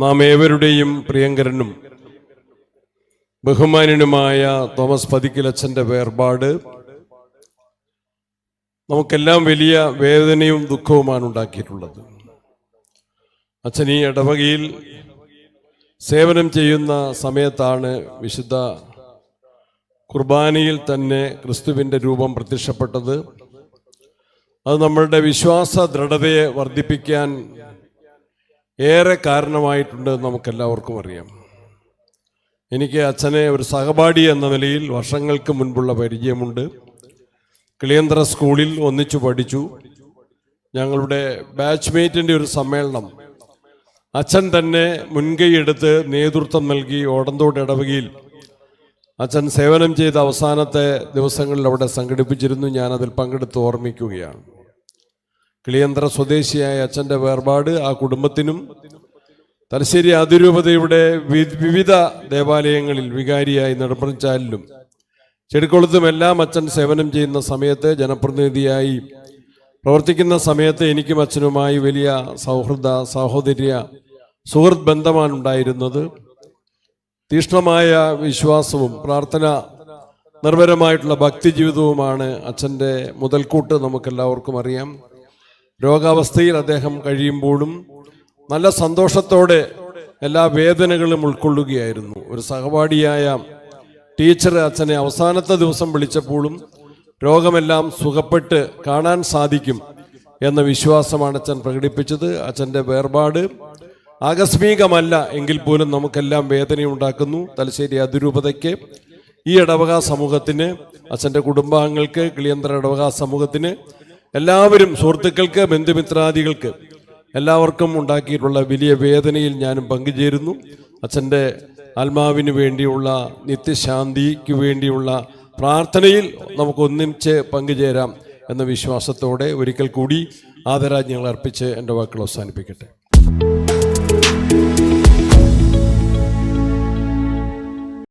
നാം ഏവരുടെയും പ്രിയങ്കരനും ബഹുമാന്യനുമായ തോമസ് പതിക്കലച്ഛൻ്റെ വേർപാട് നമുക്കെല്ലാം വലിയ വേദനയും ദുഃഖവുമാണ് ഉണ്ടാക്കിയിട്ടുള്ളത്. അച്ഛൻ ഈ ഇടവകയിൽ സേവനം ചെയ്യുന്ന സമയത്താണ് വിശുദ്ധ കുർബാനയിൽ തന്നെ ക്രിസ്തുവിൻ്റെ രൂപം പ്രത്യക്ഷപ്പെട്ടത്. അത് നമ്മളുടെ വിശ്വാസ ദൃഢതയെ വർദ്ധിപ്പിക്കാൻ ഏറെ കാരണമായിട്ടുണ്ട് നമുക്കെല്ലാവർക്കും അറിയാം. എനിക്ക് അച്ഛനെ ഒരു സഹപാഠി എന്ന നിലയിൽ വർഷങ്ങൾക്ക് മുൻപുള്ള പരിചയമുണ്ട്. കിളിയന്തറ സ്കൂളിൽ ഒന്നിച്ചു പഠിച്ചു. ഞങ്ങളുടെ ബാച്ച്മേറ്റിൻ്റെ ഒരു സമ്മേളനം അച്ഛൻ തന്നെ മുൻകൈയെടുത്ത് നേതൃത്വം നൽകി ഓടന്തോട് ഇടവകയിൽ അച്ഛൻ സേവനം ചെയ്ത അവസാനത്തെ ദിവസങ്ങളിൽ അവിടെ സംഘടിപ്പിച്ചിരുന്നു. ഞാനതിൽ പങ്കെടുത്ത് ഓർമ്മിക്കുകയാണ്. കിളിയന്തറ സ്വദേശിയായ അച്ഛൻ്റെ വേർപാട് ആ കുടുംബത്തിനും തലശ്ശേരി അതിരൂപതയുടെ വിവിധ ദേവാലയങ്ങളിൽ വികാരിയായി നെടുമ്പറച്ചാലിലും ചെടിക്കുളത്തുമെല്ലാം അച്ഛൻ സേവനം ചെയ്യുന്ന സമയത്ത് ജനപ്രതിനിധിയായി പ്രവർത്തിക്കുന്ന സമയത്ത് എനിക്കും അച്ഛനുമായി വലിയ സുഹൃത്ത് ബന്ധമാണ് ഉണ്ടായിരുന്നത്. തീക്ഷ്ണമായ വിശ്വാസവും പ്രാർത്ഥന നിർഭരമായിട്ടുള്ള ഭക്തി ജീവിതവുമാണ് അച്ഛൻ്റെ മുതൽക്കൂട്ട്. നമുക്കെല്ലാവർക്കും അറിയാം. രോഗാവസ്ഥയിൽ അദ്ദേഹം കഴിയുമ്പോഴും നല്ല സന്തോഷത്തോടെ എല്ലാ വേദനകളും ഉൾക്കൊള്ളുകയായിരുന്നു. ഒരു സഹപാഠിയായ ടീച്ചർ അച്ഛനെ അവസാനത്തെ ദിവസം വിളിച്ചപ്പോഴും രോഗമെല്ലാം സുഖപ്പെട്ട് കാണാൻ സാധിക്കും എന്ന വിശ്വാസമാണ് അച്ഛൻ പ്രകടിപ്പിച്ചത്. അച്ഛൻ്റെ വേർപാട് ആകസ്മികമല്ല എങ്കിൽ പോലും നമുക്കെല്ലാം വേദനയുണ്ടാക്കുന്നു. തലശ്ശേരി അതിരൂപതയ്ക്ക്, ഈ ഇടവക സമൂഹത്തിന്, അച്ഛൻ്റെ കുടുംബാംഗങ്ങൾക്ക്, കിളിയന്തറ ഇടവക സമൂഹത്തിന്, എല്ലാവരും, സുഹൃത്തുക്കൾക്ക്, ബന്ധുമിത്രാദികൾക്ക് എല്ലാവർക്കും ഉണ്ടാക്കിയിട്ടുള്ള വലിയ വേദനയിൽ ഞാനും പങ്കുചേരുന്നു. അച്ഛൻ്റെ ആത്മാവിന് വേണ്ടിയുള്ള നിത്യശാന്തിക്ക് വേണ്ടിയുള്ള പ്രാർത്ഥനയിൽ നമുക്കൊന്നിച്ച് പങ്കുചേരാം എന്ന വിശ്വാസത്തോടെ ഒരിക്കൽ കൂടി ആദരാജ്ഞങ്ങൾ അർപ്പിച്ച് എൻ്റെ വാക്കുകൾ അവസാനിപ്പിക്കട്ടെ.